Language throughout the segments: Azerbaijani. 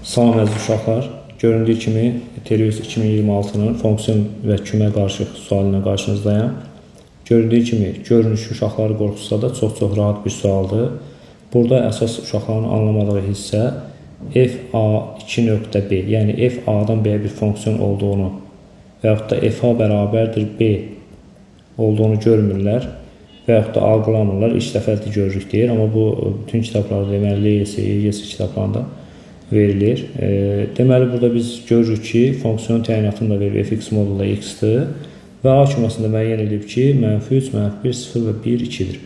Salam əziz uşaqlar, göründüyü kimi Terius 2026-nın fonksiyon və kümə qarşı sualına qarşınızdayım. Göründüyü kimi görünüş uşaqları qorxusa da çox rahat bir sualdır. Burada əsas uşaqların anlamadığı hissə fa2.b, yəni f-a-dan b bir fonksiyon olduğunu və yaxud da f-a bərabərdir b olduğunu görmürlər və yaxud da algılamırlar. İlk dəfədir görürük deyir, amma bu bütün kitablarda, deməli LYS, YS kitablarında verilir. Deməli, burada biz görürük ki, fonksiyon təyinatını da verir, fx modulda x-dir və a küməsində müəyyən edib ki, -3, -1, 0 və 1, 2-dir.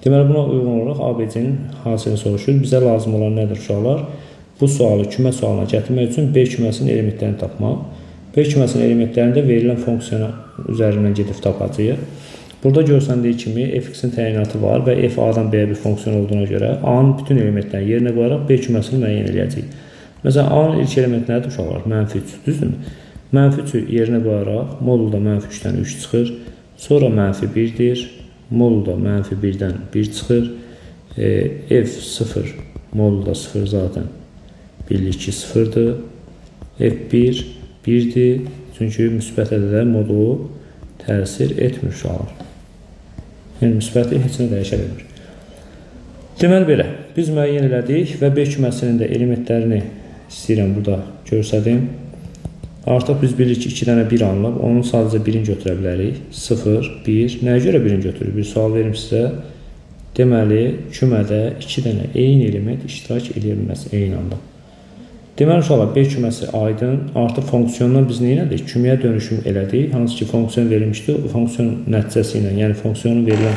Deməli, buna uyğun olaraq ABC-nin hasilini soruşur. Bizə lazım olan nədir uşaqlar? Bu sualı kümə sualına gətirmək üçün B küməsinin elementlərini tapmaq. B küməsinin elementlərində verilən fonksiyona üzərindən gedib tapacağıq. Burada görsəndiyi kimi fx-in təyinatı var və f-a-dan b-yə bir fonksiyon olduğuna görə a-nın bütün elementlərini yerinə qoyaraq B küməsini müəyyən edəcəyik. Məsələn, a-nın ilk elementi nədir uşaqlar? -3, düzdürmü? -3-ü yerinə qoyaraq modulda -3-dən 3 çıxır, sonra -1-dir, modulda -1-dən 1 çıxır, f0 modulda 0 zaten 1-2, 0-dır, f1 1-dir, çünki müsbət ədədə modulu təsir etmir uşaqlar. Yəni, müsbəti heç nə dəyişə bilmir. Deməli belə, biz müəyyən elədik və B küməsinin də elementlərini istəyirəm burada görsədim. Artıq biz bilirik ki, 2 dənə 1 alınıb, onun sadəcə 1-ini götürə bilərik. 0, 1, nəyə görə 1-ini götürür? Bir sual verim sizə. Deməli, kümədə 2 dənə eyni element iştirak edə bilməz eyni anda. Deməli, uşaqlar, B küməsi aydın. Artıq fonksiyondan biz nə elədik? Küməyə dönüşüm elədik. Hansı ki, fonksiyon verilmişdi. O fonksiyon nəticəsi ilə, yəni fonksiyonun verilən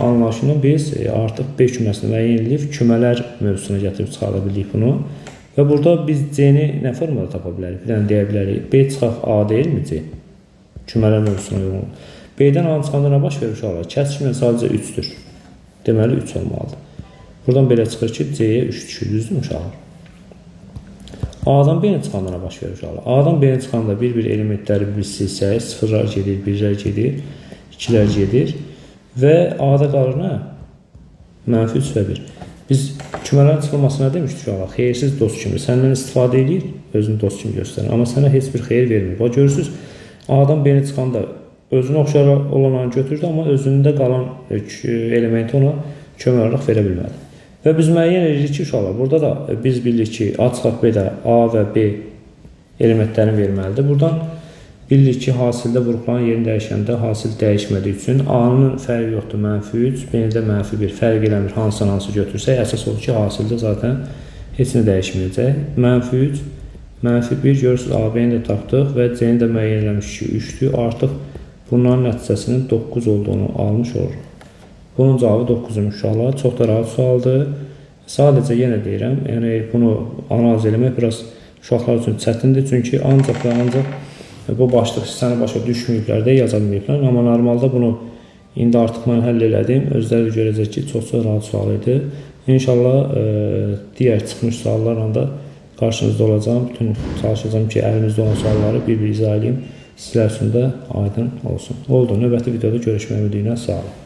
anlayışını biz artıq B küməsini müəyyən edib kümələr mövzusuna gətirib çıxarda bildik bunu. Və burada biz C-ni nə formada tapa bilərik? Bir dənə deyə bilərik. B çıxaq A deyil mi C? Kümələr mövzusuna uyğun. B-dən A çıxanda nə baş verir uşaqlar? Kəsişmə sadəcə 3-dür. Deməli, 3 olmalıdır. Buradan belə çıxır ki, C-yə 3 düşür. Düzdür uşaqlar? A-dan B-nə çıxanda nə baş verir uşaqlar? A-dan B-nə çıxanda bir-bir elementləri biz silsək, 0-lar gedir, 1-lər gedir, 2-lər gedir və A-da qalır nə? -3 və 1. Biz kümələrin çıxılmasına demişdik uşaqlar, xeyirsiz dost kimi səndən istifadə edir, özünü dost kimi göstərir, amma sənə heç bir xeyir vermir. Bax, görürsünüz, A-dan B-nə çıxanda özünə oxşar olanları götürdü, amma özündə qalan elementi ona kömək olaraq verə bilmədi. Və biz müəyyən edirik ki, uşaqlar, burada da biz bilirik ki, A çıxaq B-də A və B elementlərini verməlidir. Buradan bilirik ki, hasildə vurğuların yerini dəyişəndə hasil dəyişmədiyi üçün A-nın fərqi yoxdur, -3, B-də -1 fərq eləmir, hansı götürsək, əsas olur ki, hasildə zaten heç nə dəyişməyəcək. -3, -1 görürsünüz, A, B-ni də tapdıq və C-ni də müəyyən eləmiş ki, 3-dür. Artıq bunların nəticəsinin 9 olduğunu almış olur. Bunun cavabı 9-umuş uşaqlar. Çox da rahat sualdır. Sadəcə yenə deyirəm, yəni bunu analiz eləmək biraz uşaqlar üçün çətindir. Çünki ancaq və ancaq bu başlıq hissəni başa düşməyiblər də, yaza bilməyiblər. Amma normalda bunu indi artıq mən həll elədim. Özləri də görəcək ki, çox rahat sual idi. İnşallah digər çıxmış suallarla da qarşınızda olacağım. Bütün çalışacağım ki, əlimizdə olan sualları bir-bir izah edeyim. Sizlər üçün də aydın olsun. Oldu. Növbəti videoda görüşmək ümidi ilə sağ olun.